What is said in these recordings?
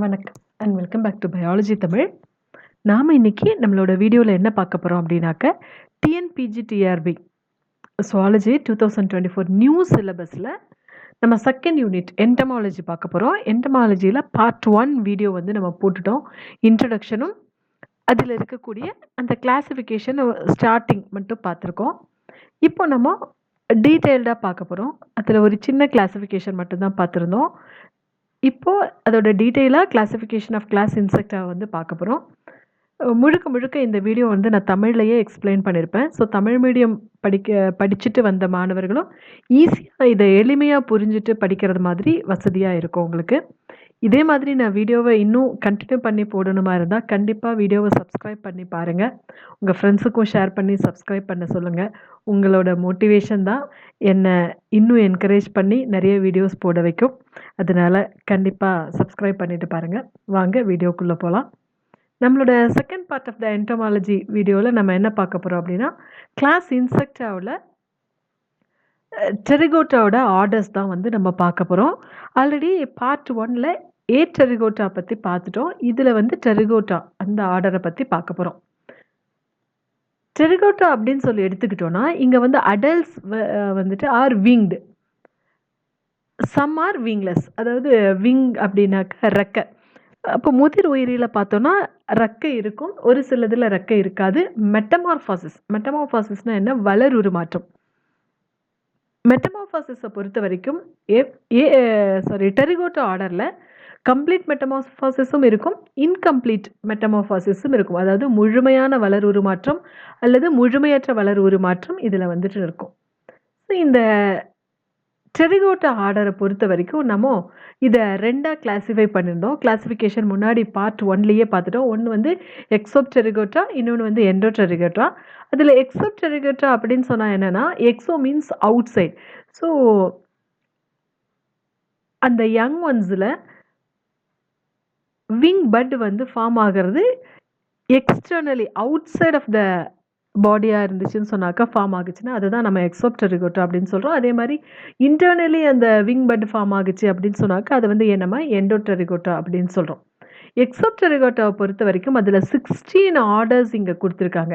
வணக்கம் and welcome back to biology Tamil. நாம் இன்னைக்கு நம்மளோட வீடியோவில் என்ன பார்க்க போகிறோம் அப்படின்னாக்க டிஎன்பிஜி டிஆர்பி சுவாலஜி 2024 நியூ சிலபஸில் நம்ம செகண்ட் யூனிட் என்டமாலஜி பார்க்க போகிறோம். என்டமாலஜியில் பார்ட் 1 வீடியோ வந்து நம்ம போட்டுட்டோம். இன்ட்ரடக்ஷனும் அதில் இருக்கக்கூடிய அந்த கிளாசிஃபிகேஷன் ஸ்டார்டிங் மட்டும் பார்த்துருக்கோம். இப்போ நம்ம டீட்டெயில்டாக பார்க்க போகிறோம். அதில் ஒரு சின்ன கிளாசிஃபிகேஷன் மட்டும்தான் பார்த்துருந்தோம். இப்போது அதோட டீட்டெயிலாக கிளாசிஃபிகேஷன் ஆஃப் கிளாஸ் இன்செக்டாக வந்து பார்க்க போகிறோம். முழுக்க இந்த வீடியோ வந்து நான் தமிழ்லையே எக்ஸ்பிளைன் பண்ணியிருப்பேன். ஸோ தமிழ் மீடியம் படிச்சுட்டு வந்த மாணவர்களும் ஈஸியாக இதை எளிமையாக புரிஞ்சுட்டு படிக்கிறது மாதிரி வசதியாக இருக்கும் உங்களுக்கு. இதே மாதிரி நான் வீடியோவை இன்னும் கண்டினியூ பண்ணி போடணுமா இருந்தால் கண்டிப்பாக வீடியோவை சப்ஸ்கிரைப் பண்ணி பாருங்கள். உங்கள் ஃப்ரெண்ட்ஸுக்கும் ஷேர் பண்ணி சப்ஸ்கிரைப் பண்ண சொல்லுங்கள். உங்களோட மோட்டிவேஷன் தான் என்னை இன்னும் என்கரேஜ் பண்ணி நிறைய வீடியோஸ் போட வைக்கும். அதனால் கண்டிப்பாக சப்ஸ்கிரைப் பண்ணிவிட்டு பாருங்கள். வாங்க வீடியோக்குள்ளே போகலாம். நம்மளோட second part of the entomology வீடியோவில் நம்ம என்ன பார்க்க போகிறோம் அப்படின்னா கிளாஸ் இன்செக்டாவில் டெரிகோட்டாவோட ஆர்டர்ஸ் தான் வந்து நம்ம பார்க்க போகிறோம். ஆல்ரெடி பார்ட் 1ல் டெரிகோட்டா பற்றி பார்த்துட்டோம். இதில் வந்து டெரிகோட்டா அந்த ஆர்டரை பற்றி பார்க்க போகிறோம். டெரிகோட்டா அப்படின்னு சொல்லி எடுத்துக்கிட்டோன்னா இங்கே வந்து அடல்ட்ஸ் வந்துட்டு are winged, some are wingless. அதாவது விங் அப்படின்னாக்க ரெக்கை. அப்போ முதிர் உயிரியில் பார்த்தோன்னா ரெக்கை இருக்கும், ஒரு சிலதில் ரெக்கை இருக்காது. மெட்டமார்ஃபாசிஸ்னால் என்ன? வளர் உருமாற்றம். மெட்டமார்ஃபாசிஸை பொறுத்த வரைக்கும் டெரிகோட்டா ஆர்டரில் கம்ப்ளீட் மெட்டமார்ஃபாசிஸும் இருக்கும், இன்கம்ப்ளீட் மெட்டமார்ஃபாசிஸும் இருக்கும். அதாவது முழுமையான வளர் உருமாற்றம் அல்லது முழுமையற்ற வளர் உருமாற்றம் இதில் வந்துட்டு இருக்கும். ஸோ இந்த டெரிகோட்டா ஆர்டரை பொறுத்த வரைக்கும் நம்ம இதை ரெண்டாக கிளாஸிஃபை பண்ணியிருந்தோம். கிளாஸிஃபிகேஷன் முன்னாடி பார்ட் 1லேயே பார்த்துட்டோம். ஒன்று வந்து எக்ஸோப்டெரிகோட்டா, இன்னொன்று வந்து எண்டோடெரிகோட்டா. அதில் எக்ஸோப்டெரிகோட்டா அப்படின்னு சொன்னால் என்னென்னா, exo means outside. So அந்த யங் ஒன்ஸில் விங் பட் வந்து ஃபார்ம் ஆகிறது externally outside of the பாடியாக இருந்துச்சுன்னு சொன்னாக்கா ஃபார்ம் ஆகுச்சுன்னா அதுதான் நம்ம எக்ஸோப்டெரிகோட்டா அப்படின்னு சொல்கிறோம். அதே மாதிரி இன்டர்னலி அந்த விங் பட் ஃபார்ம் ஆகுச்சு அப்படின்னு சொன்னாக்கா அது வந்து என்னமா எண்டோடெரிகோட்டா அப்படின்னு சொல்கிறோம். எக்ஸோப்டெரிகோட்டாவை பொறுத்த வரைக்கும் அதில் 16 ஆர்டர்ஸ் இங்கே கொடுத்துருக்காங்க.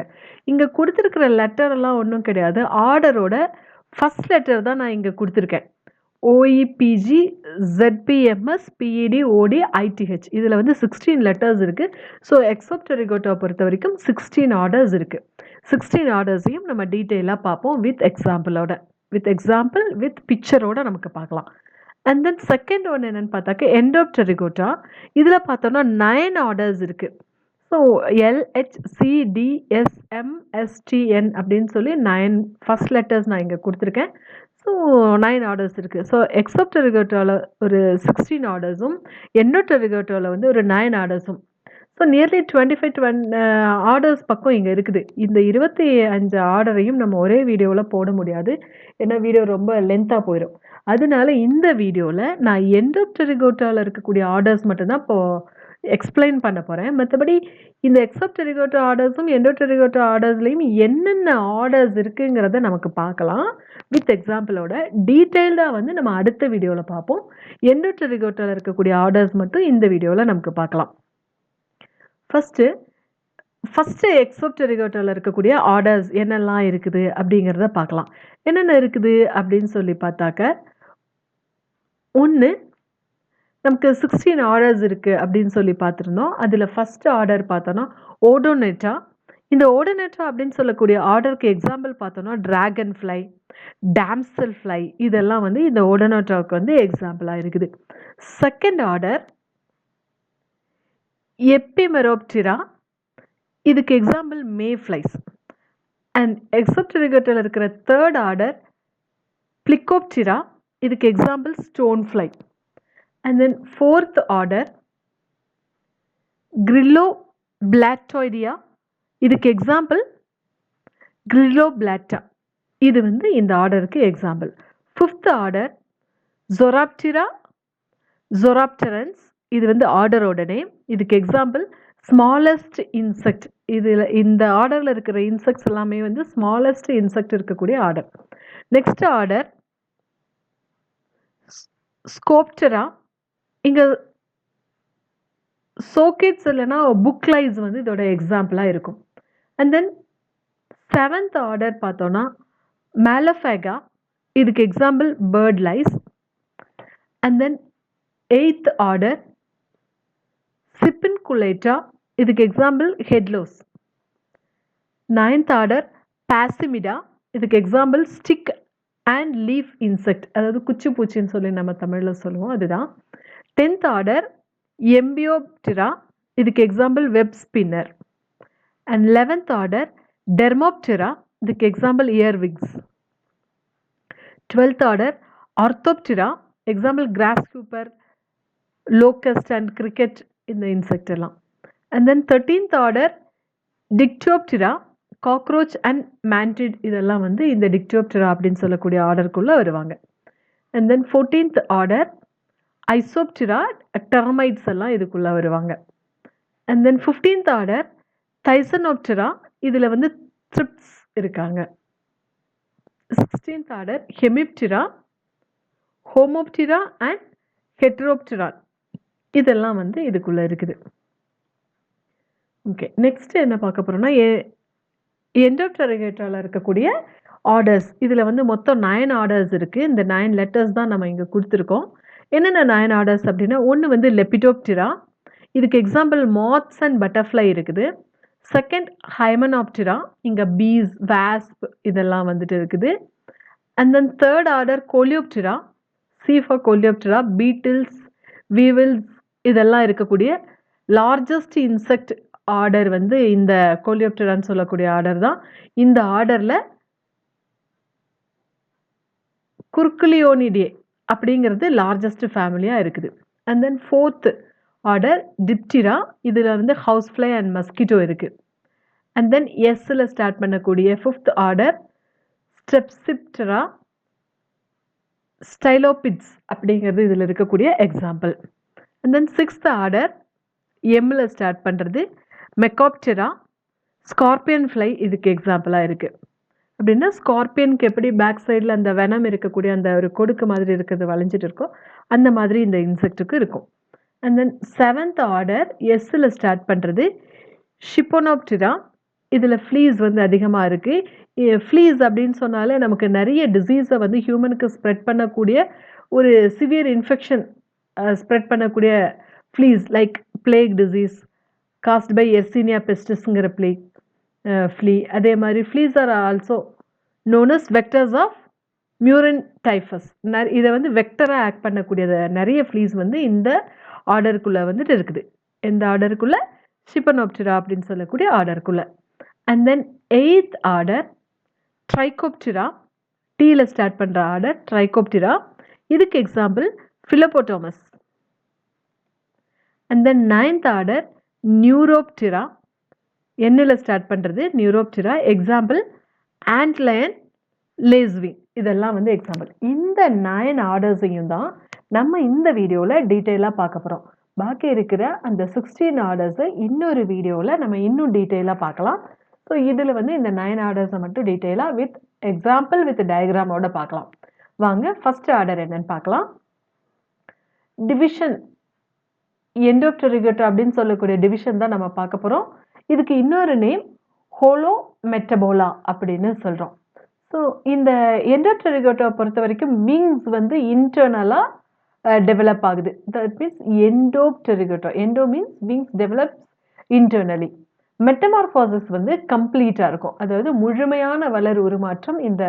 இங்கே கொடுத்துருக்கிற லெட்டரெல்லாம் ஒன்றும் கிடையாது. ஆர்டரோட ஃபஸ்ட் லெட்டர் தான் நான் இங்கே கொடுத்துருக்கேன். ஓஇபிஜி ZPMS PED OD ITH. இதில் வந்து 16 லெட்டர்ஸ் இருக்குது. ஸோ எக்ஸோப்டெரிகோட்டாவை பொறுத்த வரைக்கும் 16 ஆர்டர்ஸ் இருக்குது. 16 ஆர்டர்ஸையும் நம்ம டீட்டெயிலாக பார்ப்போம் வித் எக்ஸாம்பிள் வித் பிக்சரோட நமக்கு பார்க்கலாம். அண்ட் தென் செகண்ட் ஒன் என்னென்னு பார்த்தாக்க எண்டோப்டெரிகோட்டா. இதில் பார்த்தோன்னா 9 ஆர்டர்ஸ் இருக்குது. ஸோ LHCDSMSTN அப்படின்னு சொல்லி 9 ஃபஸ்ட் லெட்டர்ஸ் நான் இங்கே கொடுத்துருக்கேன். ஸோ 9 ஆர்டர்ஸ் இருக்குது. ஸோ எக்ஸோப்டெரிகோட்டாவில் ஒரு 16 ஆர்டர்ஸும் எண்டோடெரிகோட்டாவில் வந்து ஒரு 9 ஆர்டர்ஸும். ஸோ நியர்லி 25 ஆர்டர்ஸ் பக்கம் இங்கே இருக்குது. இந்த 25 ஆர்டரையும் நம்ம ஒரே வீடியோவில் போட முடியாது, ஏன்னா வீடியோ ரொம்ப லென்த்தாக போயிடும். அதனால இந்த வீடியோவில் நான் எண்டோடெரிகோட்டாவில் இருக்கக்கூடிய ஆர்டர்ஸ் மட்டும்தான் இப்போது எக்ஸ்பிளைன் பண்ண போகிறேன். மற்றபடி இந்த எக்ஸோப்டெரிகோட்டா ஆர்டர்ஸும் எண்டோடெரிகோட்டா ஆர்டர்ஸ்லையும் என்னென்ன ஆர்டர்ஸ் இருக்குங்கிறத நமக்கு பார்க்கலாம் வித் எக்ஸாம்பிளோட. டீட்டெயில்டாக வந்து நம்ம அடுத்த வீடியோவில் பார்ப்போம். எண்டோடெரிகோட்டாவில் இருக்கக்கூடிய ஆர்டர்ஸ் மட்டும் இந்த வீடியோவில் நமக்கு பார்க்கலாம். ஃபஸ்ட்டு எக்ஸோப்டெரிகோட்டாவில் இருக்கக்கூடிய ஆர்டர்ஸ் என்னெல்லாம் இருக்குது அப்படிங்கிறத பார்க்கலாம். என்னென்ன இருக்குது அப்படின்னு சொல்லி பார்த்தாக்க, ஒன்று நமக்கு 16 ஆர்டர்ஸ் இருக்குது அப்படின்னு சொல்லி பார்த்துருந்தோம். அதில் ஃபஸ்ட்டு ஆர்டர் பார்த்தோன்னா ஓடோனேட்டா. இந்த ஓடோனேட்டா அப்படின்னு சொல்லக்கூடிய ஆர்டருக்கு எக்ஸாம்பிள் பார்த்தோன்னா டிராகன் ஃப்ளை, டேம்சல் ஃப்ளை, இதெல்லாம் வந்து இந்த ஓடோனேட்டாவுக்கு வந்து எக்ஸாம்பிளாக இருக்குது. செகண்ட் ஆர்டர் எப்பிமெரோப்டிரா, இதுக்கு எக்ஸாம்பிள் மே ஃப்ளைஸ். அண்ட் எக்ஸோப்டெரிகோட்டாவில் இருக்கிற தேர்ட் ஆர்டர் பிளிகோப்டிரா, இதுக்கு example stone fly. And then fourth order grylloblattodea, இதுக்கு எக்ஸாம்பிள் கிரில்லோபிளாட்டா. இது வந்து இந்த ஆர்டருக்கு எக்ஸாம்பிள். ஃபிஃப்த் ஆர்டர் ஜொராப்டரன்ஸ், இது வந்து ஆர்டரோட நேம். இதுக்கு எக்ஸாம்பிள் ஸ்மாலஸ்ட் இன்செக்ட். இதில் இந்த ஆர்டரில் இருக்கிற இன்செக்ட்ஸ் எல்லாமே வந்து ஸ்மாலஸ்ட் இன்செக்ட் இருக்கக்கூடிய ஆர்டர். Next order psocoptera. இங்கே சோகேட்ஸ் இல்லைன்னா புக் லைஸ் வந்து இதோட எக்ஸாம்பிளாக இருக்கும். அண்ட் தென் 7th ஆர்டர் பார்த்தோன்னா மேலஃபேகா, இதுக்கு example bird lice. And then 8th order siphunculata, இதுக்கு example head louse. 9th order phasmida, இதுக்கு example stick and leaf insect, அதாவது குச்சி பூச்சின்னு சொல்லி நம்ம தமிழில் சொல்லுவோம், அதுதான். 10th ஆர்டர் எம்பியோப்டிரா, இதுக்கு example web spinner. And 11th order dermoptera, இதுக்கு example earwigs. 12th order orthoptera, example grasshopper, locust and cricket, இந்த இன்செக்ட் எல்லாம். And then 13th order dictyoptera, cockroach and mantid, இதெல்லாம் வந்து இந்த டிக்டோப்டிரா அப்படின்னு சொல்லக்கூடிய ஆர்டருக்குள்ளே வருவாங்க. And then 14th order isoptera, termites எல்லாம் இதுக்குள்ளே வருவாங்க. அண்ட் தென் 15th ஆர்டர் தைசனோப்டிரா, இதில் வந்து த்ரிப்ஸ் இருக்காங்க. 16th ஆர்டர் ஹெமிப்டிரா, ஹோமோப்டிரா அண்ட் ஹெட்ரோப்டிரா, இதெல்லாம் வந்து இதுக்குள்ளே இருக்குது. ஓகே, நெக்ஸ்ட் என்ன பார்க்க போகிறோம்னா எண்டோப்டெரிகேட்டாவில் இருக்கக்கூடிய ஆர்டர்ஸ். இதில் வந்து மொத்தம் 9 ஆர்டர்ஸ் இருக்குது. இந்த 9 லெட்டர்ஸ் தான் நம்ம இங்கே கொடுத்துருக்கோம். என்னென்ன 9 ஆர்டர்ஸ் அப்படின்னா, ஒன்று வந்து லெபிடோப்டிரா, இதுக்கு எக்ஸாம்பிள் மாத்ஸ் அண்ட் பட்டர்ஃப்ளை இருக்குது. செகண்ட் ஹைமனாப்டிரா, இங்கே பீஸ், வாஸ்ப் இதெல்லாம் வந்துட்டு இருக்குது. And then third order coleoptera, C for coleoptera, beetles, weevils இதெல்லாம் இருக்கக்கூடிய லார்ஜஸ்ட் இன்செக்ட் ஆர்டர் வந்து இந்த கோலியோப்டிரான்னு சொல்லக்கூடிய ஆர்டர் தான். இந்த ஆர்டரில் குர்குலியோனிடே அப்படிங்கிறது லார்ஜஸ்ட் ஃபேமிலியாக இருக்குது. And then fourth order diptera, இதில் வந்து ஹவுஸ் ஃப்ளை அண்ட் மஸ்கிட்டோ இருக்குது. அண்ட் தென் எஸ்ஸில் ஸ்டார்ட் பண்ணக்கூடிய ஃபிஃப்த் ஆர்டர் ஸ்டெப்சிப்டரா, ஸ்டைலோபிட்ஸ் அப்படிங்கிறது இதில் இருக்கக்கூடிய எக்ஸாம்பிள். அண்ட் தென் சிக்ஸ்த் ஆர்டர் எம்மில் ஸ்டார்ட் பண்ணுறது மெக்காப்டெரா, ஸ்கார்பியன் ஃப்ளை இதுக்கு எக்ஸாம்பிளாக இருக்குது. அப்படின்னா ஸ்கார்பியனுக்கு எப்படி பேக் சைடில் அந்த வெனம் இருக்கக்கூடிய அந்த ஒரு கொடுக்கு மாதிரி இருக்கிறது வளைஞ்சிட்டு இருக்கோ, அந்த மாதிரி இந்த இன்செக்ட்டுக்கு இருக்கும். அண்ட் தென் 7th ஆர்டர் எஸ்ஸில் ஸ்டார்ட் பண்ணுறது ஷிப்போனோப்டிரா, இதில் ஃப்ளீஸ் வந்து அதிகமாக இருக்குது. ஃப்ளீஸ் அப்படின்னு சொன்னாலே நமக்கு நிறைய டிசீஸை வந்து ஹியூமனுக்கு ஸ்ப்ரெட் பண்ணக்கூடிய ஒரு சிவியர் இன்ஃபெக்ஷன் ஸ்ப்ரெட் பண்ணக்கூடிய fleas like plague disease caused by yersinia பெஸ்டிஸ்ங்கிற பிளேக் ஃப்ளீ. அதே மாதிரி fleas are also known as vectors of murine typhus. இதை வந்து வெக்டராக ஆக்ட் பண்ணக்கூடிய நிறைய ஃப்ளீஸ் வந்து இந்த ஆர்டருக்குள்ளே வந்துட்டு இருக்குது. இந்த ஆர்டருக்குள்ளே ஷிப்பனோப்டிரா அப்படின்னு சொல்லக்கூடிய ஆர்டருக்குள்ளே. அண்ட் தென் 8th ஆர்டர் ட்ரைகோப்டிரா, டீயில் ஸ்டார்ட் பண்ணுற ஆர்டர் ட்ரைகோப்டிரா, இதுக்கு example phlebotomus. And then 9th order neuroptera, எண்ணில் ஸ்டார்ட் பண்ணுறது நியூரோப்டிரா, எக்ஸாம்பிள் ஆண்ட்லயன், லேஸ்விங், இதெல்லாம் வந்து எக்ஸாம்பிள். இந்த 9 ஆர்டர்ஸையும் தான் நம்ம இந்த வீடியோவில் டீட்டெயிலாக பார்க்க போகிறோம். பாக்கி இருக்கிற அந்த 16 ஆர்டர்ஸை இன்னொரு வீடியோவில் நம்ம இன்னும் டீட்டெயிலாக பார்க்கலாம். ஸோ இதில் வந்து இந்த 9 ஆர்டர்ஸை மட்டும் டீட்டெயிலாக வித் எக்ஸாம்பிள் வித் டயக்ராமோட பார்க்கலாம். வாங்க ஃபர்ஸ்ட் ஆர்டர் என்னன்னு பார்க்கலாம். டிவிஷன் எண்டோப்டெரிகேட்டா அப்படின்னு சொல்லக்கூடிய டிவிஷன் தான் நம்ம பார்க்க போகிறோம். இதுக்கு இன்னொரு நேம் ஹோலோ மெட்டபோலா அப்படின்னு சொல்கிறோம். ஸோ இந்த எண்டோப்டெரிகேட்டாவை பொறுத்த வரைக்கும் விங்ஸ் வந்து இன்டர்னலாக டெவலப் ஆகுது. That means endopterygota, endo means wings develops internally. Metamorphosis வந்து கம்ப்ளீட்டாக இருக்கும், அதாவது முழுமையான வளர் உருமாற்றம் இந்த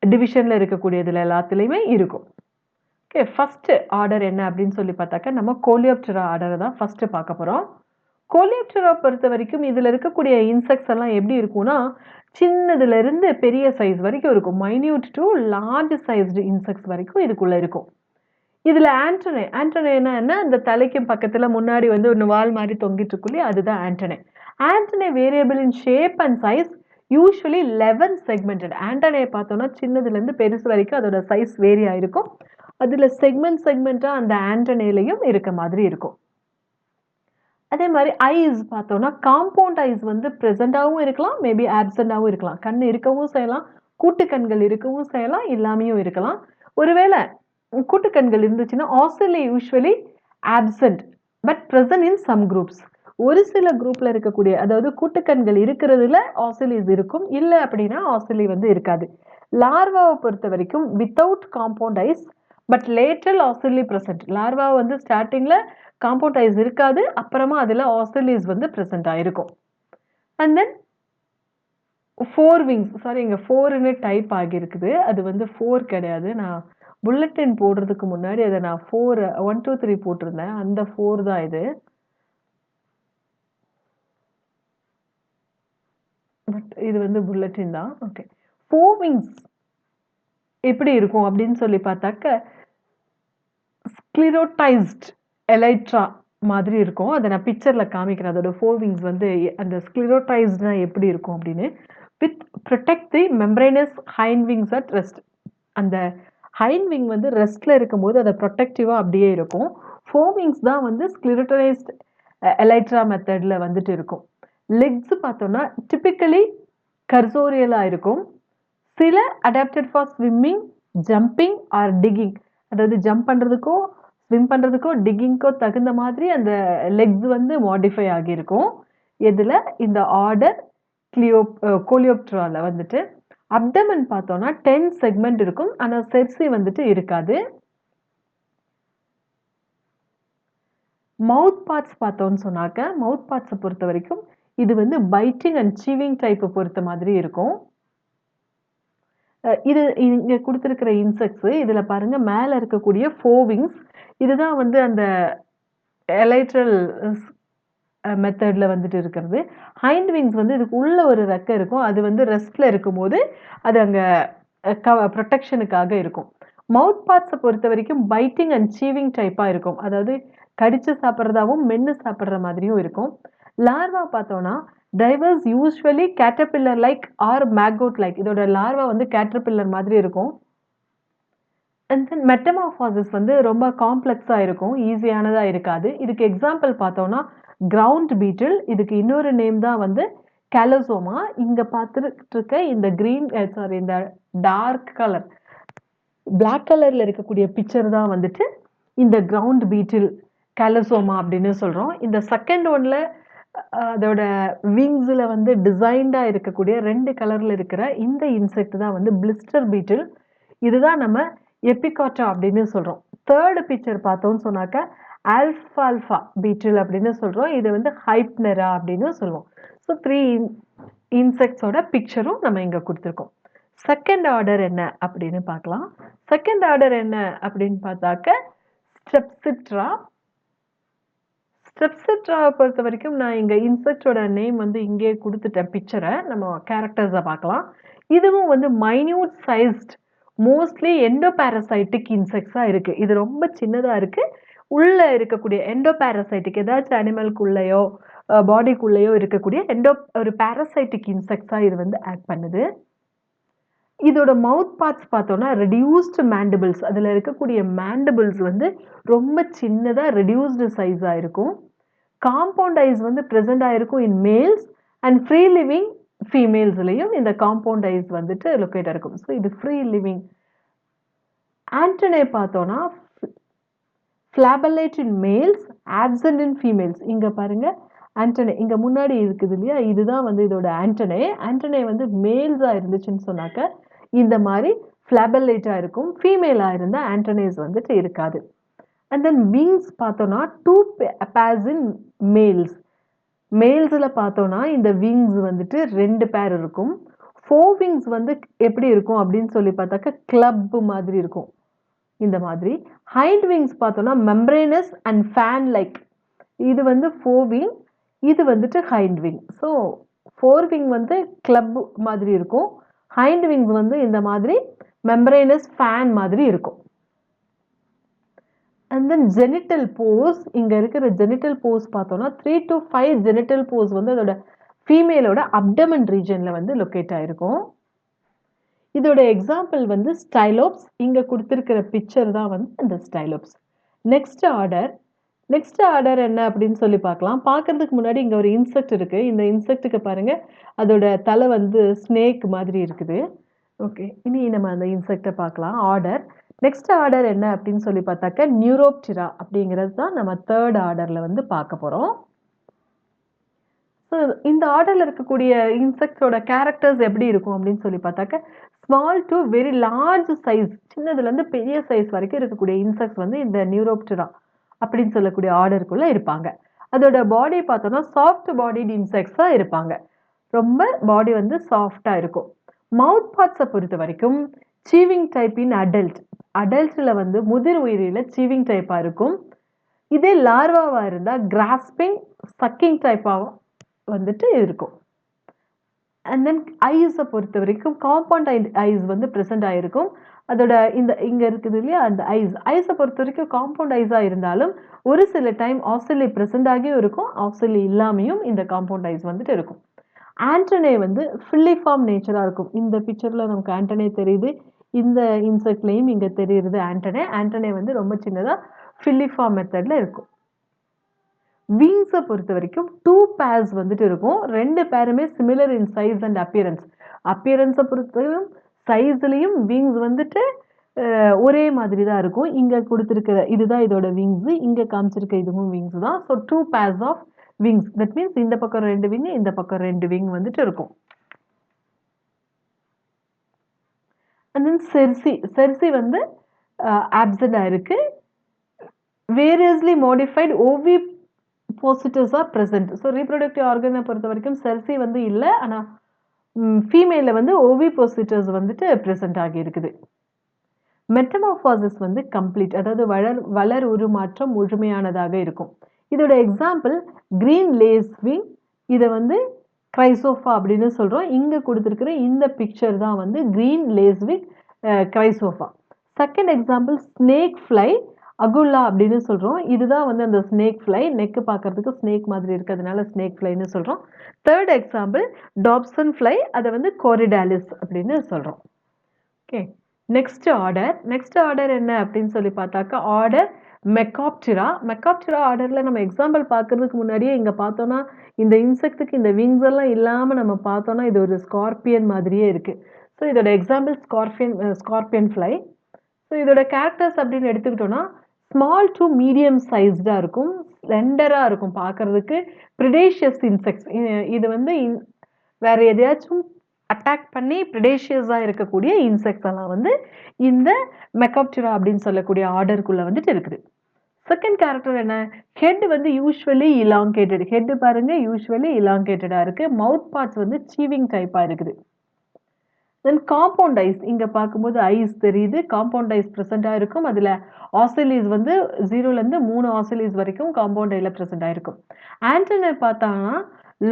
டிவிஷனில் இருக்கக்கூடியதில் எல்லாத்துலேயுமே இருக்கும். ஓகே, ஃபஸ்ட்டு ஆர்டர் என்ன அப்படின்னு சொல்லி பார்த்தாக்க நம்ம கோலியோப்டெரா ஆர்டரை தான் ஃபஸ்ட்டு பார்க்க போகிறோம். கோலியோப்டெரா பொறுத்த வரைக்கும் இதில் இருக்கக்கூடிய இன்செக்ட்ஸ் எல்லாம் எப்படி இருக்கும்னா, சின்னதுலேருந்து பெரிய சைஸ் வரைக்கும் இருக்கும். Minute to large sized insects வரைக்கும் இதுக்குள்ளே இருக்கும். இதில் ஆண்டனேனா என்ன, இந்த தலைக்கும் பக்கத்தில் முன்னாடி வந்து ஒன்று வால் மாதிரி தொங்கிட்டு இருக்குள்ளே, அதுதான் ஆண்டனே. ஆண்டனே variable in shape and size, usually 11 segmented. ஆண்டனே பார்த்தோன்னா சின்னதுலேருந்து பெருசு வரைக்கும் அதோட சைஸ் வேரி ஆகிருக்கும். அதில் செக்மெண்ட்டாக அந்த ஆண்டனேலையும் இருக்க மாதிரி இருக்கும். அதே மாதிரி ஐஸ் பார்த்தோன்னா காம்பவுண்ட் ஐஸ் வந்து ப்ரெசண்டாகவும் இருக்கலாம், மேபி ஆப்சண்டாகவும் இருக்கலாம். கண் இருக்கவும் செய்யலாம், கூட்டு கண்கள் இருக்கவும் செய்யலாம், இல்லாமையும் இருக்கலாம். ஒருவேளை கூட்டுக்கண்கள் இருந்துச்சுன்னா ocelli usually absent, but present in some groups. ஒரு சில குரூப்ல இருக்கக்கூடிய அதாவது கூட்டுக்கண்கள் இருக்கிறதுல ஆசிலிஸ் இருக்கும், இல்லை அப்படின்னா ஆசிலி வந்து இருக்காது. லார்வாவை பொறுத்த வரைக்கும் without compound eyes but lateral ocelli present. லார்வா வந்து ஸ்டார்டிங்ல காம்பவுண்ட் ஐஸ் இருக்காது, அப்புறமா அதுல ஆசிலிஸ் வந்து பிரசன்ட் ஆயிருக்கும். அண்ட் தென் 4 விங்ஸ், சாரி இங்க 4ன்னு டைப் ஆகியிருக்குது, அது வந்து 4 கிடையாது. நான் புல்லட்டின் போடுறதுக்கு முன்னாடி அதை நான் 4 1 2 3 போட்டிருந்தேன், அந்த 4 தான் இது. பட் இது வந்து புல்லட்டின் தான். ஓகே, 4 விங்ஸ் எப்படி இருக்கும் அப்படின்னு சொல்லி பார்த்தாக்க ஸ்க்ளிரோடைஸ்ட் எலைட்ரா மாதிரி இருக்கும். அதை நான் பிக்சர்ல காமிக்கிறேன். அதோட 4 விங்ஸ் வந்து அந்த ஸ்க்ளிரோடைஸ்ட்னா எப்படி இருக்கும் அப்படின்னு. With protect the membranous hind wings at rest. அந்த ஹைண்ட் விங் வந்து ரெஸ்ட்ல இருக்கும்போது அதை ப்ரொடெக்டிவா அப்படியே இருக்கும். 4 விங்ஸ் தான் வந்து ஸ்க்ளிரோடைஸ்ட் எலைட்ரா மெத்தட்ல வந்துட்டு இருக்கும். லெக்ஸ் பார்த்தோம்னா டிபிக்கலி கர்சோரியலா இருக்கும். சில adapted for swimming, jumping or digging. அதாவது ஜம்ப் பண்றதுக்கோ ஸ்விம் பண்றதுக்கோ டிகிங்க்கோ தகுந்த மாதிரி அந்த லெக்ஸ் வந்து மாடிஃபை ஆகியிருக்கும். இதுல இந்த ஆர்டர் கோலியோப்ட்ரால வந்துட்டு அப்டமன் பார்த்தோம்னா 10 செக்மெண்ட் இருக்கும், ஆனா செர்சி வந்துட்டு இருக்காது. மவுத் பார்ட்ஸ் பார்த்தோம்னு சொன்னாக்க மவுத் பார்ட்ஸை பொறுத்த வரைக்கும் இது வந்து பைட்டிங் அண்ட் சீவிங் டைப்பை பொறுத்த மாதிரி இருக்கும். இது இங்க கொடுத்திருக்கிற இன்செக்ட்ஸ் இதுல பாருங்க, மேல இருக்கக்கூடிய 4 விங்ஸ் இதுதான் வந்து அந்த எலைட்ரல் மெத்தட்ல வந்துட்டு இருக்கிறது. ஹைண்ட் விங்ஸ் வந்து இதுக்கு உள்ள ஒரு ரெக்கை இருக்கும், அது வந்து ரெஸ்ட்ல இருக்கும்போது அது அங்க ப்ரொடெக்ஷனுக்காக இருக்கும். மவுத் பார்ட்ஸை பொறுத்த வரைக்கும் பைட்டிங் அண்ட் சீவிங் டைப்பா இருக்கும், அதாவது கடிச்சு சாப்பிட்றதாவும் மென்னு சாப்பிட்ற மாதிரியும் இருக்கும். லார்வா பார்த்தோம்னா diverse usually caterpillar like or maggot like. இதோட லார்வா வந்து கேட்டர்பில்லர் மாதிரி இருக்கும். அண்ட் தென் மெட்டமார்ஃபாசிஸ் வந்து ரொம்ப காம்ப்ளெக்ஸா இருக்கும், ஈஸியானதா இருக்காது. இதுக்கு எக்ஸாம்பிள் பார்த்தோம்னா கிரவுண்ட் பீட்டில், இதுக்கு இன்னொரு நேம் தான் வந்து கேலோசோமா. இங்க பார்த்துட்டு இருக்க இந்த கிரீன் சாரி இந்த டார்க் கலர் பிளாக் கலர்ல இருக்கக்கூடிய பிக்சர் தான் வந்துட்டு இந்த கிரவுண்ட் பீட்டில் கேலோசோமா அப்படின்னு சொல்றோம். இந்த செகண்ட் ஒன்ல அதோட விங்ஸ்ல வந்து டிசைன்டா இருக்கக்கூடிய 2 கலர்ல இருக்கிற இந்த இன்செக்ட் தான் வந்து பிளிஸ்டர் பீட்டில். இதுதான் நம்ம எபிகாட்டா அப்படின்னு சொல்றோம். தேர்ட் பிக்சர் பார்த்தோம்னு சொன்னாக்க ஆல்ஃபால்ஃபா பீட்டில் அப்படின்னு சொல்றோம். இது வந்து ஹைப்னெரா அப்படின்னு சொல்லுவோம். ஸோ 3 இன்செக்ட்ஸோட பிக்சரும் நம்ம இங்க கொடுத்துருக்கோம். செகண்ட் ஆர்டர் என்ன அப்படின்னு பார்க்கலாம். செகண்ட் ஆர்டர் என்ன அப்படின்னு பார்த்தாக்க ஸ்ட்ரெப்சிட்ரா. ஸ்ட்ரெப்சிட்ராவை பொறுத்த வரைக்கும் நான் இங்க இன்செக்டோட நேம் வந்து இங்கே கொடுத்துட்டேன் பிக்சரை. நம்ம கேரக்டர்ஸை பார்க்கலாம். இதுவும் வந்து மைன்யூட் சைஸ்ட் மோஸ்ட்லி எண்டோபாரசைட்டிக் இன்செக்ட்ஸா இருக்கு. இது ரொம்ப சின்னதா இருக்கு. உள்ள இருக்கக்கூடிய எண்டோபாரசைட்டிக் ஏதாச்சும் அனிமலுக்குள்ளேயோ பாடிக்குள்ளேயோ இருக்கக்கூடிய ஒரு பாரசைட்டிக் இன்செக்ட்ஸா இது வந்து ஆக்ட் பண்ணுது. இதோட மவுத் பார்ட்ஸ் பார்த்தோம்னா ரெடியூஸ்டு மேண்டிபிள்ஸ், அதுல இருக்கக்கூடிய மேண்டிபிள்ஸ் வந்து ரொம்ப சின்னதா ரெடியூஸ்டு சைஸா இருக்கும். காம்பவுண்ட் ஐஸ் வந்து பிரசன்ட் ஆயிருக்கும் இன் மேல்ஸ் அண்ட் ஃப்ரீ லிவிங் ஃபீமேல்ஸ்லயும் இந்த காம்பவுண்ட் ஐஸ் வந்துட்டு லொக்கேட் இருக்கும். ஸோ இது ஃப்ரீ லிவிங். ஆண்டனே பார்த்தோம்னா ஃபிளாபலேட் இன் மேல்ஸ், ஆப்சென்ட் இன் ஃபீமேல்ஸ். இங்க பாருங்க ஆண்டனே இங்க முன்னாடி இருக்குது இல்லையா, இதுதான் வந்து இதோட ஆண்டனே. ஆண்டனே வந்து மேல்ஸா இருந்துச்சுன்னு சொன்னாக்க இந்த மாதிரி ஃபிளாபலேட்டா இருக்கும், ஃபீமேலா இருந்த ஆண்டனேஸ் வந்துட்டு இருக்காது. அண்ட் தென் விங்ஸ் பார்த்தோம்னா 2 pairs in மேல்ஸ். மேல்ஸ்ல பார்த்தோம்னா இந்த விங்ஸ் வந்துட்டு 2 பேர் இருக்கும். 4 விங்ஸ் வந்து எப்படி இருக்கும் அப்படின்னு சொல்லி பார்த்தாக்க கிளப் மாதிரி இருக்கும் இந்த மாதிரி. ஹைண்ட் விங்ஸ் பார்த்தோம்னா மெம்பரேனஸ் அண்ட் ஃபேன் லைக். இது வந்து 4 விங், இது வந்துட்டு ஹைண்ட் விங். ஸோ 4 விங் வந்து கிளப் மாதிரி இருக்கும், ஹைண்ட் விங்ஸ் வந்து இந்த மாதிரி மெம்பரேனஸ் ஃபேன் மாதிரி இருக்கும். அண்ட் தென் ஜெனிட்டல் போஸ், இங்க இருக்கிற ஜெனிட்டல் போஸ் பார்த்தோம்னா 3 to 5 ஜெனிட்டல் போஸ் வந்து அதோட ஃபீமேலோட அப்டமன் ரீஜன்ல வந்து லொக்கேட் ஆயிருக்கும். இதோட எக்ஸாம்பிள் வந்து ஸ்டைலோப்ஸ். இங்க கொடுத்திருக்கிற பிக்சர் தான் வந்து இந்த ஸ்டைலோப்ஸ். நெக்ஸ்ட் ஆர்டர் என்ன அப்படின்னு சொல்லி பார்க்கலாம். பார்க்கறதுக்கு முன்னாடி இங்க ஒரு இன்செக்ட் இருக்கு. இந்த இன்செக்ட்டுக்கு பாருங்க அதோட தலை வந்து ஸ்னேக் மாதிரி இருக்குது. ஓகே, இனி நம்ம அந்த இன்செக்டை பார்க்கலாம். ஆர்டர் நெக்ஸ்ட் ஆர்டர் என்ன அப்படின்னு சொல்லி பார்த்தாக்க நியூரோப்டிரா அப்படிங்கிறது தான் நம்ம தேர்ட் ஆர்டர்ல வந்து பார்க்க போறோம். ஸோ இந்த ஆர்டர்ல இருக்கக்கூடிய இன்செக்ட்ஸோட கேரக்டர்ஸ் எப்படி இருக்கும் அப்படின்னு சொல்லி பார்த்தாக்க small to very large size, சின்னதுலேருந்து பெரிய சைஸ் வரைக்கும் இருக்கக்கூடிய இன்செக்ட்ஸ் வந்து இந்த நியூரோப்டிரா அப்படின்னு சொல்லக்கூடிய ஆர்டருக்குள்ள இருப்பாங்க. அதோட பாடி பார்த்தோம்னா சாஃப்ட் பாடிட் இன்செக்ட்ஸாக இருப்பாங்க. ரொம்ப பாடி வந்து சாஃப்டா இருக்கும். மவுத் பார்ட்ஸை பொறுத்த வரைக்கும் சீவிங் டைப் இன் அடல்ட்ல வந்து முதிர் உயிரில சீவிங் டைப்பா இருக்கும். இதே லார்வாவா இருந்தா கிராஸ்பிங் சக்கிங் டைப்பாகவும் வந்துட்டு இருக்கும். அண்ட் தென் ஐஸை பொறுத்த வரைக்கும் காம்பவுண்ட் ஐஸ் வந்து ப்ரெசென்ட் ஆயிருக்கும். அதோட இங்க இருக்குது இல்லையா அந்த ஐஸை பொறுத்த வரைக்கும் காம்பவுண்ட் ஐஸா இருந்தாலும் ஒரு சில டைம் ஆக்சிலி ப்ரெசென்ட் ஆகியும் இருக்கும், ஆக்சிலி இல்லாமையும் இந்த காம்பவுண்ட் ஐஸ் வந்துட்டு இருக்கும். ஆண்டனே வந்து ஃபில்லிஃபார்ம் நேச்சரா இருக்கும். இந்த பிக்சர்ல நமக்கு ஆண்டனே தெரியுது. இந்த இன்செக்ட்லயும் இங்க தெரியுது ஆண்டனே. ஆண்டனே வந்து ரொம்ப சின்னதா ஃபில்லிஃபார்ம் மெத்தட்ல இருக்கும். விங்ஸை பொறுத்த வரைக்கும் 2 பேர்ஸ் வந்துட்டு இருக்கும். 2 பேருமே similar in size and appearance. அப்பியரன்ஸை பொறுத்தவரைக்கும் சைஸ்லயும் விங்ஸ் வந்துட்டு ஒரே மாதிரி தான் இருக்கும். இங்க கொடுத்துருக்கிற இதுதான் இதோட விங்ஸ், இங்க காமிச்சிருக்க இதுவும் விங்ஸ் தான். So 2 pairs of wings. That means இந்த பக்கம் 2 விங், இந்த பக்கம் 2 விங் வந்துட்டு இருக்கும். அண்ட் தென் செர்சி வந்து ஆப்சென்டா இருக்கு. Variously modified ovipositors are present. So reproductive ஆர்கனை பொறுத்த வரைக்கும் செர்சி வந்து இல்லை, ஆனால் ஃபீமேலில் வந்து ஓவி போசிட்டர்ஸ் வந்துட்டு ப்ரெசென்ட் ஆகி இருக்குது. மெட்டமார்பாசிஸ் வந்து கம்ப்ளீட், அதாவது வளர் உருமாற்றம் முழுமையானதாக இருக்கும். இதோட எக்ஸாம்பிள் கிரீன் லேஸ்விங், இதை வந்து கிரைசோஃபா அப்படின்னு சொல்கிறோம். இங்கே கொடுத்துருக்கிற இந்த பிக்சர் தான் வந்து green lacewing chrysopa. Second example snake fly agulla அப்படின்னு சொல்கிறோம். இதுதான் வந்து அந்த ஸ்னேக் ஃப்ளை, நெக்கு பார்க்கறதுக்கு ஸ்னேக் மாதிரி இருக்கிறதுனால ஸ்னேக் ஃப்ளைன்னு சொல்கிறோம். தேர்ட் எக்ஸாம்பிள் டாப்சன் ஃப்ளை, அதை வந்து கோரிடாலிஸ் அப்படின்னு சொல்கிறோம். ஓகே, நெக்ஸ்ட் ஆர்டர் என்ன அப்படின்னு சொல்லி பார்த்தாக்கா ஆர்டர் மெக்காப்டிரா. மெக்காப்டிரா ஆர்டரில் நம்ம எக்ஸாம்பிள் பார்க்கறதுக்கு முன்னாடியே இங்கே பார்த்தோன்னா இந்த இன்செக்ட்டுக்கு இந்த விங்ஸ் எல்லாம் இல்லாமல் நம்ம பார்த்தோன்னா இது ஒரு ஸ்கார்பியன் மாதிரியே இருக்குது. ஸோ இதோட எக்ஸாம்பிள் ஸ்கார்பியன் ஃப்ளை. ஸோ இதோட கேரக்டர்ஸ் அப்படின்னு எடுத்துக்கிட்டோன்னா ஸ்மால் டு மீடியம் சைஸ்டாக இருக்கும், ஸ்லெண்டராக இருக்கும் பார்க்கறதுக்கு. ப்ரிடேஷியஸ் இன்செக்ட்ஸ், இது வந்து வேற எதையாச்சும் அட்டாக் பண்ணி ப்ரிடேஷியஸாக இருக்கக்கூடிய இன்செக்ட்ஸ் எல்லாம் வந்து இந்த மெக்காப்டிரா அப்படின்னு சொல்லக்கூடிய ஆர்டருக்குள்ள வந்துட்டு இருக்குது. செகண்ட் கேரக்டர் என்ன, ஹெட் வந்து யூஸ்வலி இலாங்கேட்டட். ஹெட் பாருங்க யூஸ்வலி இலாங்கேட்டடாக இருக்கு. மவுத் பார்ட்ஸ் வந்து சீவிங் டைப்பாக இருக்குது. தென் காம்பவுண்ட் ஐஸ், இங்கே பார்க்கும்போது ஐஸ் தெரியுது, காம்பவுண்ட் ஐஸ் ப்ரெசென்ட் ஆகிருக்கும். அதில் ஆசிலிஸ் வந்து 0லேருந்து 3 ஆசிலிஸ் வரைக்கும் காம்பவுண்ட் ஐல ப்ரெசென்ட் ஆகிருக்கும். ஆண்டனை பார்த்தாங்கன்னா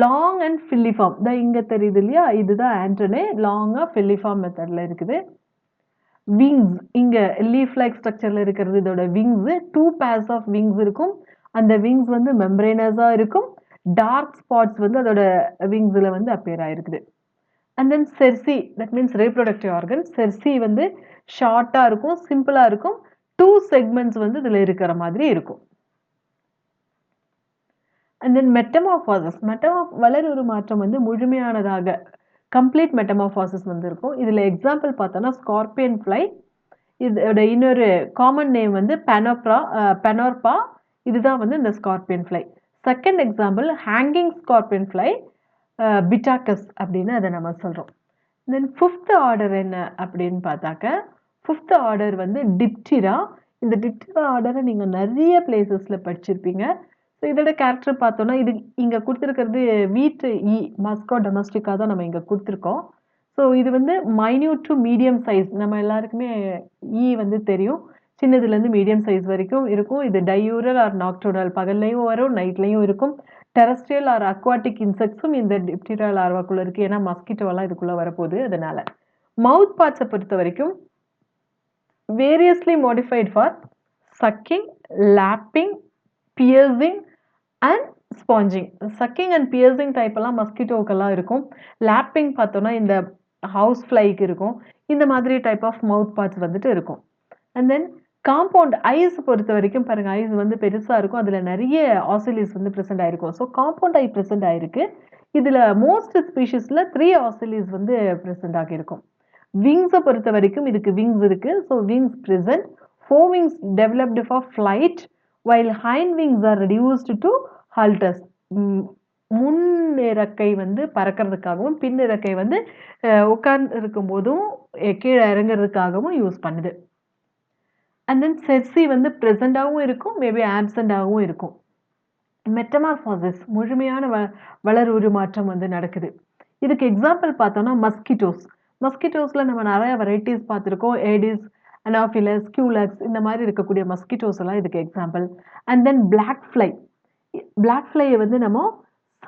லாங் அண்ட் ஃபில்லிஃபார்ம் தான் இங்கே தெரியுது இல்லையா, இதுதான் ஆண்டனே, லாங்காக ஃபில்லிஃபார்ம் மெத்தடில் இருக்குது. விங்ஸ், இங்கே லீஃப் லைக் ஸ்ட்ரக்சரில் இருக்கிறது இதோட விங்ஸ். 2 பேர்ஸ் ஆஃப் விங்ஸ் இருக்கும். அந்த விங்ஸ் வந்து மெம்பரேனஸாக இருக்கும். டார்க் ஸ்பாட்ஸ் வந்து அதோட விங்ஸில் வந்து அப்பியர் ஆகிருக்குது. And then Cersei, that means reproductive organ. Cersei வந்து ஷார்ட்டாக இருக்கும், சிம்பிளாக இருக்கும். 2 செக்மெண்ட்ஸ் வந்து இதில் இருக்கிற மாதிரி இருக்கும். அண்ட் தென் மெட்டமார்பாசிஸ், வளர் மாற்றம் வந்து முழுமையானதாக கம்ப்ளீட் மெட்டமார்பாசிஸ் வந்து இருக்கும். இதில் எக்ஸாம்பிள் பார்த்தோன்னா ஸ்கார்பியன் ஃப்ளை, இதோட இன்னொரு காமன் நேம் வந்து பெனோர்பா, இதுதான் வந்து இந்த scorpion fly. Second example hanging scorpion fly, bittacus அப்படின்னு அதை நம்ம சொல்கிறோம். தென் ஃபிஃப்த் ஆர்டர் என்ன அப்படின்னு பார்த்தாக்க ஃபிஃப்த் ஆர்டர் வந்து டிப்டிரா. இந்த டிப்டிரா ஆர்டரை நீங்கள் நிறைய பிளேசஸில் படிச்சிருப்பீங்க. ஸோ இதோட கேரக்டர் பார்த்தோன்னா இது இங்கே கொடுத்துருக்கிறது வீட்டு மஸ்கோ டொமஸ்டிக்கா தான் நம்ம இங்கே கொடுத்துருக்கோம். ஸோ இது வந்து மைன்யூட் டு மீடியம் சைஸ், நம்ம எல்லாருக்குமே வந்து தெரியும், சின்னதுலேருந்து மீடியம் சைஸ் வரைக்கும் இருக்கும். இது டையூரல் ஆர் நாக்டோரல், பகல்லையும் வரும் நைட்லையும் இருக்கும். டெரஸ்ட்ரியல் ஆர் அக்வாட்டிக் இன்செக்ட்ஸும் இந்த டிப்டிரா லார்வாக்குள்ளே இருக்குது, ஏன்னா மஸ்கிட்டோவெல்லாம் இதுக்குள்ளே வரப்போகுது. அதனால் மவுத் பார்ட்ஸை பொறுத்த வரைக்கும் variously modified for sucking, lapping, piercing and sponging. Sucking and piercing டைப்பெல்லாம் மஸ்கிட்டோக்கெல்லாம் இருக்கும். லாப்பிங் பார்த்தோன்னா இந்த ஹவுஸ் ஃப்ளைக்கு இருக்கும். இந்த மாதிரி டைப் ஆஃப் மவுத் பார்ட்ஸ் வந்துட்டு இருக்கும். அண்ட் தென் காம்பவுண்ட் ஐஸ் பொறுத்த வரைக்கும் பாருங்கள், ஐஸ் வந்து பெருசாக இருக்கும், அதில் நிறைய ஆசிலிஸ் வந்து ப்ரெசென்ட் ஆகிருக்கும். ஸோ காம்பவுண்ட் ஐ ப்ரெசென்ட் ஆகிருக்கு. இதில் மோஸ்ட் ஸ்பீஷீஸில் 3 ஆசிலிஸ் வந்து ப்ரெசென்ட் ஆகியிருக்கும். விங்ஸை பொறுத்த வரைக்கும் இதுக்கு விங்ஸ் இருக்கு. So wings present. Four wings developed for flight while hind wings are reduced to halters. முன் இறக்கை வந்து பறக்கிறதுக்காகவும் பின் இறக்கை வந்து உட்கார்ந்து இருக்கும் போதும் கீழே இறங்குறதுக்காகவும் யூஸ் பண்ணுது. அண்ட் தென் செர்சி வந்து ப்ரெசண்டாகவும் இருக்கும், மேபி ஆப்சண்டாகவும் இருக்கும். மெட்டமார்ஃபாசிஸ் முழுமையான வளர் உருமாற்றம் வந்து நடக்குது. இதுக்கு எக்ஸாம்பிள் பார்த்தோம்னா மஸ்கிட்டோஸில் நம்ம நிறைய வெரைட்டிஸ் பார்த்துருக்கோம். ஏடிஸ், அனாஃபிலஸ், கியூலக்ஸ் இந்த மாதிரி இருக்கக்கூடிய மஸ்கிட்டோஸ் எல்லாம் இதுக்கு எக்ஸாம்பிள். அண்ட் தென் பிளாக் ஃப்ளையை வந்து நம்ம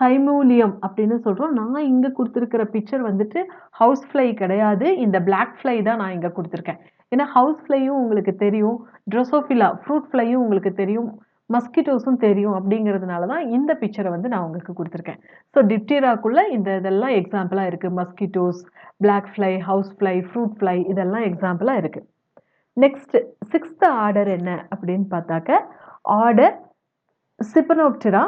சைமூலியம் அப்படின்னு சொல்கிறோம். நான் இங்கே கொடுத்துருக்கிற பிக்சர் வந்துட்டு ஹவுஸ் ஃப்ளை கிடையாது, இந்த பிளாக் ஃப்ளை தான் நான் இங்கே கொடுத்துருக்கேன். ஏன்னா ஹவுஸ் ஃப்ளையும் உங்களுக்கு தெரியும், ட்ரோசோஃபிலா ஃப்ரூட் ஃப்ளையும் உங்களுக்கு தெரியும், மஸ்கிட்டோஸும் தெரியும். அப்படிங்கிறதுனால தான் இந்த பிக்சரை வந்து நான் உங்களுக்கு கொடுத்துருக்கேன். ஸோ டிப்டீராக்குள்ள இதெல்லாம் எக்ஸாம்பிளாக இருக்குது. Mosquitoes, black fly, house fly, fruit fly இதெல்லாம் எக்ஸாம்பிளாக இருக்குது. நெக்ஸ்ட் 6th ஆர்டர் என்ன அப்படின்னு பார்த்தாக்க ஆர்டர் சிப்பனோப்டெரா.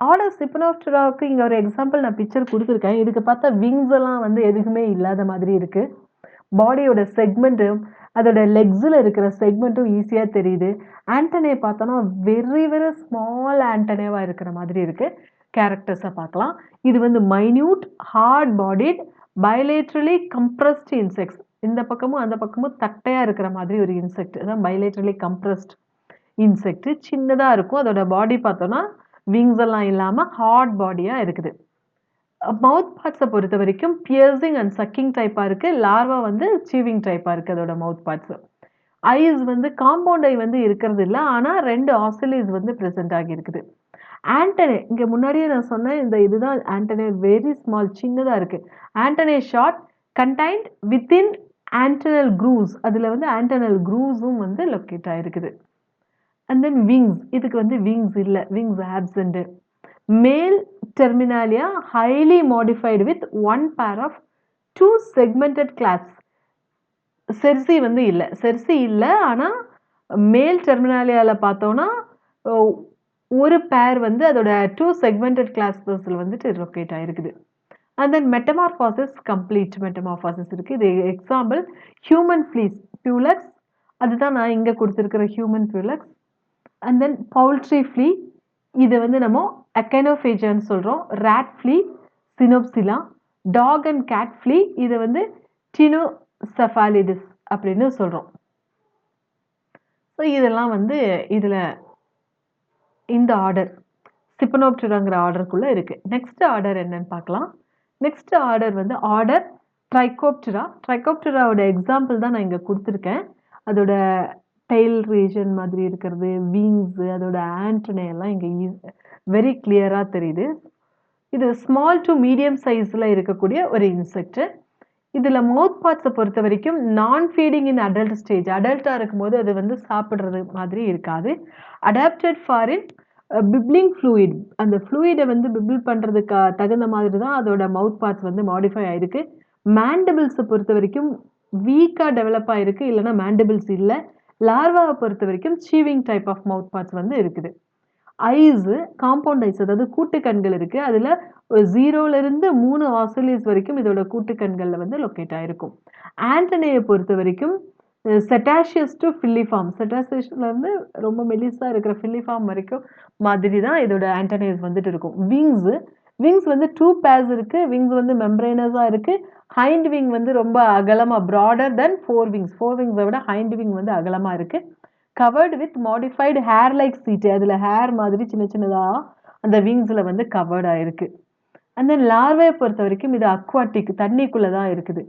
ஆர்டர் சிப்பனோப்டெராவுக்கு இங்கே ஒரு எக்ஸாம்பிள் நான் பிக்சர் கொடுத்துருக்கேன். இதுக்கு பார்த்தா விங்ஸ் எல்லாம் வந்து எதுக்குமே இல்லாத மாதிரி இருக்குது. பாடியோட செக்மெண்ட்டும் அதோட லெக்ஸில் இருக்கிற செக்மெண்ட்டும் ஈஸியாக தெரியுது. ஆண்டனே பார்த்தோன்னா வெரி வெரி ஸ்மால் ஆண்டனேவாக இருக்கிற மாதிரி இருக்குது. கேரக்டர்ஸை பார்க்கலாம். இது வந்து minute hard bodied bilaterally compressed insects. இந்த பக்கமும் அந்த பக்கமும் தட்டையாக இருக்கிற மாதிரி ஒரு இன்செக்ட், அதான் பைலேட்ரலி கம்ப்ரஸ்ட் இன்செக்ட். சின்னதாக இருக்கும். அதோட பாடி பார்த்தோன்னா விங்ஸ் எல்லாம் இல்லாமல் ஹார்ட் பாடியாக இருக்குது. மவுத் பார்ட்ஸை பொறுத்த வரைக்கும் பியர்சிங் அண்ட் சக்கிங் டைப்பாக இருக்குது. லார்வா வந்து சீவிங் டைப்பாக இருக்குது அதோட மவுத் பார்ட்ஸு. ஐஸ் வந்து காம்பவுண்ட் ஐ வந்து இருக்கிறது இல்லை, ஆனால் 2 ஆசிலிஸ் வந்து ப்ரெசென்ட் ஆகியிருக்குது. ஆண்டனே இங்கே முன்னாடியே நான் சொன்னேன், இதுதான் ஆண்டனே, வெரி ஸ்மால், சின்னதாக இருக்குது. Antennae short contained within antennal grooves. அதில் வந்து ஆண்டனல் க்ரூவ்ஸும் வந்து லொக்கேட் ஆகிருக்குது. அண்ட் தென் விங்ஸ், இதுக்கு வந்து விங்ஸ் இல்லை, விங்ஸ் ஆப்சென்ட். மேல் terminalia highly modified with one pair of 2 segmented clasps. Cersei வந்து இல்லை, ஆனால் மேல் டெர்மினாலியாவில் பார்த்தோன்னா ஒரு பேர் வந்து அதோட 2 segmented clasps வந்துட்டு லொக்கேட் ஆகிருக்குது. And then metamorphosis, complete metamorphosis இருக்குது. இது எக்ஸாம்பிள் ஹியூமன் ஃப்ளீஸ், பியூலக்ஸ். அதுதான் நான் இங்கே கொடுத்துருக்கிற human pulex. And then poultry flea, இது வந்து நம்ம அக்கெனோஃபேஜான்னு சொல்கிறோம். Rat flea, xenopsylla. Dog and cat flea, இதை வந்து டினோசெஃபாலிடிஸ் அப்படின்னு சொல்கிறோம். ஸோ இதெல்லாம் வந்து இதில் இந்த ஆர்டர் சிப்பனோப்டெராங்கிற ஆர்டருக்குள்ளே இருக்குது. நெக்ஸ்ட் ஆர்டர் என்னன்னு பார்க்கலாம். நெக்ஸ்ட் ஆர்டர் வந்து ஆர்டர் ட்ரைகோப்டெரா. ட்ரைகோப்டெராவோட எக்ஸாம்பிள் தான் நான் இங்கே கொடுத்துருக்கேன். அதோட டெய்ல் ரீஜன் மாதிரி இருக்கிறது, விங்ஸு, அதோட ஆண்டனே எல்லாம் இங்கே வெரி கிளியராக தெரியுது. இது ஸ்மால் டு மீடியம் சைஸில் இருக்கக்கூடிய ஒரு இன்செக்ட். இதில் மவுத் பார்ட்ஸை பொறுத்த வரைக்கும் நான் ஃபீடிங் இன் அடல்ட் ஸ்டேஜ், அடல்ட்டாக இருக்கும்போது அது வந்து சாப்பிட்றது மாதிரி இருக்காது. அடாப்டட் ஃபார் இன் பிப்ளிங் ஃப்ளூயிட், அந்த ஃப்ளூயிடை வந்து பிபிள் பண்ணுறதுக்கு தகுந்த மாதிரி தான் அதோட மவுத் பார்ட்ஸ் வந்து மாடிஃபை ஆகிருக்கு. மேண்டிபிள்ஸை பொறுத்த வரைக்கும் வீக்காக டெவலப் ஆகிருக்கு, இல்லைனா மேண்டிபிள்ஸ் இல்லை. லார்வாவை பொறுத்த வரைக்கும் சீவிங் டைப் ஆஃப் மவுத் பார்ட்ஸ் வந்து இருக்குது. ஐஸு காம்பவுண்ட் ஐஸ், அதாவது கூட்டுக்கண்கள் இருக்குது. அதில் 0லேருந்து 3 ஆசிலிஸ் வரைக்கும் இதோட கூட்டுக்கண்களில் வந்து லொக்கேட் ஆகிருக்கும். ஆண்டனேயை பொறுத்த வரைக்கும் செட்டாஷியஸ் டு ஃபில்லிஃபார்ம், செட்டாஷியஸ்லேருந்து ரொம்ப மெலிஸாக இருக்கிற ஃபில்லிஃபார்ம் வரைக்கும் மாதிரி தான் இதோட ஆண்டனேஸ் வந்துட்டு இருக்கும். விங்ஸ் வந்து 2 பேர்ஸ் இருக்குது. விங்ஸ் வந்து மெம்பரேனஸாக இருக்குது. ஹைண்ட் விங் வந்து ரொம்ப அகலமாக, ப்ராடர் தென் 4 விங்ஸ். 4 விங்ஸை விட ஹைண்ட் விங் வந்து அகலமாக இருக்குது. Covered with modified hair like setae, அதில் ஹேர் மாதிரி சின்ன சின்னதாக அந்த விங்ஸில் வந்து கவர்ட் ஆகிருக்கு. அண்ட் தென் லார்வையை பொறுத்த வரைக்கும் இது அக்வாட்டிக், தண்ணிக்குள்ளே தான் இருக்குது.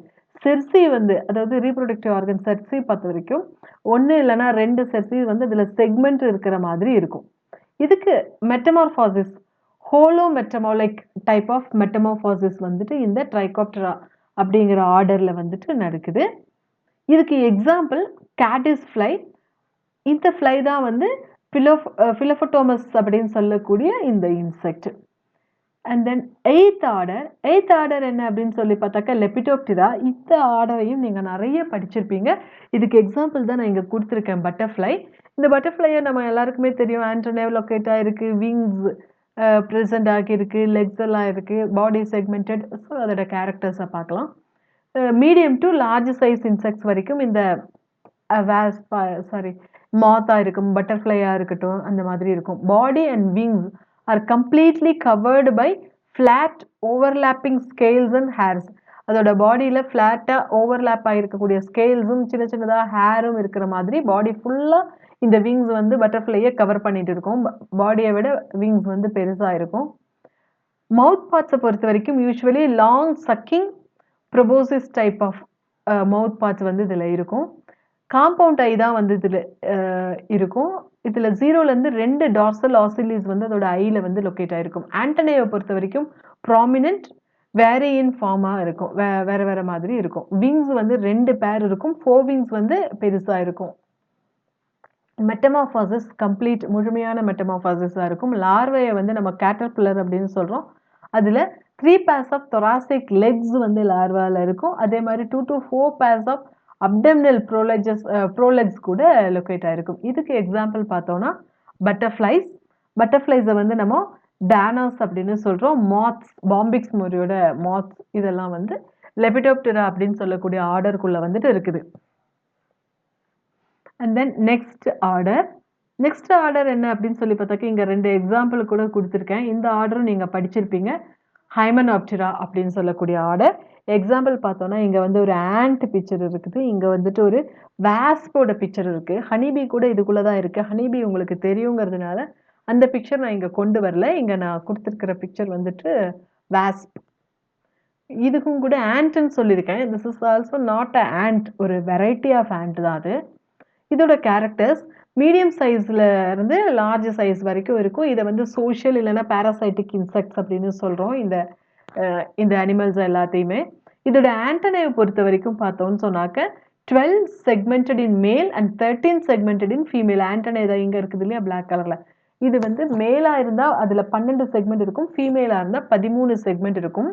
செர்சி வந்து, அதாவது ரீப்ரொடக்டிவ் ஆர்கன் செர்சி பொறுத்த வரைக்கும் 1 இல்லைனா 2 செர்சி வந்து அதில் செக்மெண்ட் இருக்கிற மாதிரி இருக்கும். இதுக்கு metamorphosis, holometabolic type of metamorphosis வந்துட்டு இந்த ட்ரைகோப்டெரா அப்படிங்கிற ஆர்டரில் வந்துட்டு நடக்குது. இதுக்கு எக்ஸாம்பிள் கேட்டிஸ் ஃப்ளை. இந்த ஃப்ளை தான் வந்து பிலோஃபோட்டோமஸ் அப்படின்னு சொல்லக்கூடிய இந்த insect. And then 8th order என்ன அப்படின்னு சொல்லி பார்த்தாக்கா லெபிடோப்டெரா. இந்த ஆர்டரையும் நீங்கள் நிறைய படிச்சிருப்பீங்க. இதுக்கு எக்ஸாம்பிள் தான் நான் இங்கே கொடுத்துருக்கேன், பட்டர்ஃப்ளை. இந்த பட்டர்ஃப்ளையை நம்ம எல்லாருக்குமே தெரியும், ஆண்டனேவ் லொக்கேட் ஆகிருக்கு, விங்ஸ் ப்ரெசென்ட் ஆகியிருக்கு, லெக்ஸ் எல்லாம் இருக்குது, பாடி செக்மெண்டட். ஸோ அதோட கேரக்டர்ஸை பார்க்கலாம். Medium to large size insects வரைக்கும் இந்த மாத்தா இருக்கும், பட்டர்ஃப்ளையா இருக்கட்டும், அந்த மாதிரி இருக்கும். Body and wings are completely covered by flat overlapping scales and hairs. அதோட பாடியில ஃபிளாட்டா ஓவர்லாப் ஆகிருக்கக்கூடிய ஸ்கேல்ஸும் சின்ன சின்னதா ஹேரும் இருக்கிற மாதிரி பாடி ஃபுல்லா இந்த விங்ஸ் வந்து பட்டர்ஃப்ளையை கவர் பண்ணிட்டு இருக்கும். பாடியை விட விங்ஸ் வந்து பெருசா இருக்கும். மவுத் பார்ட்ஸை பொறுத்த வரைக்கும் usually long sucking proboscis type of mouth parts வந்து இதில் இருக்கும். காம்பவுண்ட் ஐ தான் வந்து இதில் இருக்கும். இதில் 0லேருந்து 2 டார்சல் ஆசிலிஸ் வந்து அதோட ஐயில் வந்து லொக்கேட் ஆகிருக்கும். ஆண்டனேவை பொறுத்த வரைக்கும் ப்ராமினென்ட் வேரியன் ஃபார்மாக இருக்கும், வேற வேற மாதிரி இருக்கும். விங்ஸ் வந்து 2 பேர் இருக்கும், 4 விங்ஸ் வந்து பெருசாக இருக்கும். மெட்டமார்பாசிஸ் கம்ப்ளீட் முழுமையான மெட்டமார்பாசிஸாக இருக்கும். லார்வையை வந்து நம்ம கேட்டர்பில்லர் அப்படின்னு சொல்கிறோம். அதில் 3 pairs ஆஃப் தொராசிக் லெக்ஸ் வந்து லார்வாவில் இருக்கும். அதே மாதிரி 2 to 4 pairs ஆஃப் அப்டமினல் ப்ரோலெக்ஸ் கூட லொக்கேட் ஆகிருக்கும். இதுக்கு எக்ஸாம்பிள் பார்த்தோன்னா பட்டர்ஃப்ளைஸை வந்து நம்ம டானர்ஸ் அப்படின்னு சொல்கிறோம். மாத்ஸ், பாம்பிக்ஸ் முறையோட மாத்ஸ் இதெல்லாம் வந்து லெபிடோப்டெரா அப்படின்னு சொல்லக்கூடிய ஆர்டருக்குள்ளே வந்துட்டு இருக்குது. அண்ட் தென் நெக்ஸ்ட் ஆர்டர் என்ன அப்படின்னு சொல்லி பார்த்தாக்க இங்கே 2 எக்ஸாம்பிள் கூட கொடுத்துருக்கேன். இந்த ஆர்டரும் நீங்கள் படிச்சிருப்பீங்க. ஹைமனாப்டெரா அப்படின்னு சொல்லக்கூடிய ஆர்டர். எக்ஸாம்பிள் பார்த்தோன்னா இங்கே வந்து ஒரு ஆண்ட் பிக்சர் இருக்குது, இங்கே வந்துட்டு ஒரு வாஸ்போட பிக்சர் இருக்குது. ஹனிபி கூட இதுக்குள்ளே தான் இருக்குது. ஹனிபி உங்களுக்கு தெரியுங்கிறதுனால அந்த பிக்சர் நான் இங்கே கொண்டு வரல. இங்கே நான் கொடுத்துருக்கிற பிக்சர் வந்துட்டு வாஸ்ப். இதுக்கும் கூட ஆண்ட்ன்னு சொல்லியிருக்கேன். This is also not a and, ஒரு வெரைட்டி ஆஃப் ஆண்ட் தான் அது. இதோட கேரக்டர்ஸ் மீடியம் சைஸில் இருந்து லார்ஜ் சைஸ் வரைக்கும் இருக்கும். இதை வந்து சோஷியல் இல்லைன்னா பேராசைட்டிக் இன்செக்ட்ஸ் அப்படின்னு சொல்கிறோம் இந்த அனிமல்ஸ் எல்லாத்தையுமே. இதோட ஆண்டனையை பொறுத்த வரைக்கும் பார்த்தோம்னு சொன்னாக்க 12 segmented in male and 13 segmented in female. ஆண்டனை தான் இங்கே இருக்குது இல்லையா பிளாக் கலரில். இது வந்து மேலாக இருந்தால் அதில் 12 செக்மெண்ட் இருக்கும், ஃபீமேலாக இருந்தால் 13 செக்மெண்ட் இருக்கும்.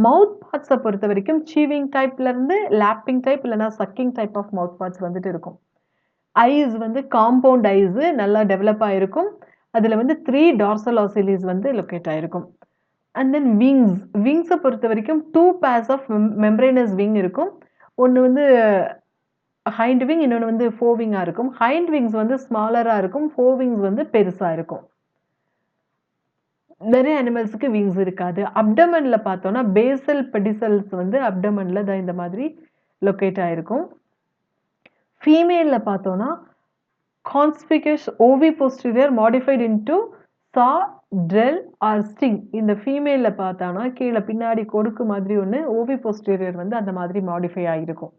மவுத் பார்ட்ஸை பொறுத்த வரைக்கும் சீவிங் டைப்லேருந்து லாப்பிங் டைப் இல்லைனா sucking type of mouth parts வந்துட்டு இருக்கும். ஐஸ் வந்து காம்பவுண்ட் ஐஸு நல்லா டெவலப் ஆகிருக்கும். அதில் வந்து 3 டார்சல் ஆசிலிஸ் வந்து லொக்கேட் ஆகிருக்கும். அண்ட் தென் விங்ஸை பொறுத்த வரைக்கும் 2 pairs ஆஃப் மெம்பரேனஸ் விங் இருக்கும். ஒன்று வந்து ஹைண்ட் விங், இன்னொன்று வந்து 4 விங்காக இருக்கும். ஹைண்ட் விங்ஸ் வந்து ஸ்மாலராக இருக்கும், 4 விங்ஸ் வந்து பெருசாக இருக்கும். நிறைய அனிமல்ஸுக்கு விங்ஸ் இருக்காது. அப்டமனில் பார்த்தோன்னா பேசல் பெடிசல்ஸ் வந்து அப்டமனில் தான் இந்த மாதிரி லொக்கேட் ஆகிருக்கும். ஃபீமேலில் பார்த்தோன்னா கான்ஸ்பிகஸ் ஓவி போஸ்டீரியர் மாடிஃபைட் இன்டு சா, ட்ரெல் ஆர் ஸ்டிங். இந்த ஃபீமேலில் பார்த்தோன்னா கீழே பின்னாடி கொடுக்கு மாதிரி ஒன்று ஓவி போஸ்டீரியர் வந்து அந்த மாதிரி மாடிஃபை ஆகிருக்கும்.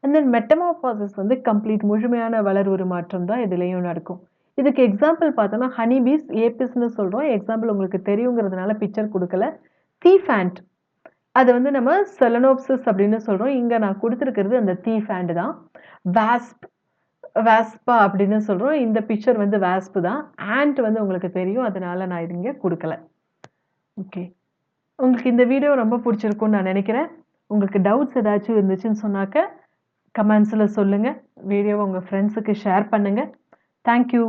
அண்ட் தென் மெட்டமார்பாசிஸ் வந்து கம்ப்ளீட் முழுமையான வளர் உருமாற்றம் தான் இதுலேயும் நடக்கும். இதுக்கு எக்ஸாம்பிள் பார்த்தோன்னா ஹனிபீஸ், ஏபிஸ்ன்னு சொல்கிறோம். எக்ஸாம்பிள் உங்களுக்கு தெரியுங்கிறதுனால பிக்சர் கொடுக்கல. தீஃப் ஆண்ட், அது வந்து நம்ம செலனோப்சிஸ் அப்படின்னு சொல்கிறோம். இங்கே நான் கொடுத்துருக்கிறது அந்த தீஃப் ஆண்ட் தான். வாஸ்பா அப்படின்னு சொல்கிறோம். இந்த பிக்சர் வந்து வாஸ்பு தான். ஆண்ட் வந்து உங்களுக்கு தெரியும், அதனால நான் இது இங்கே கொடுக்கல. ஓகே, உங்களுக்கு இந்த வீடியோ ரொம்ப பிடிச்சிருக்கும்னு நான் நினைக்கிறேன். உங்களுக்கு டவுட்ஸ் ஏதாச்சும் இருந்துச்சுன்னு சொன்னாக்க கமெண்ட்ஸில் சொல்லுங்கள். வீடியோவை உங்கள் ஃப்ரெண்ட்ஸுக்கு ஷேர் பண்ணுங்கள். தேங்க்யூ.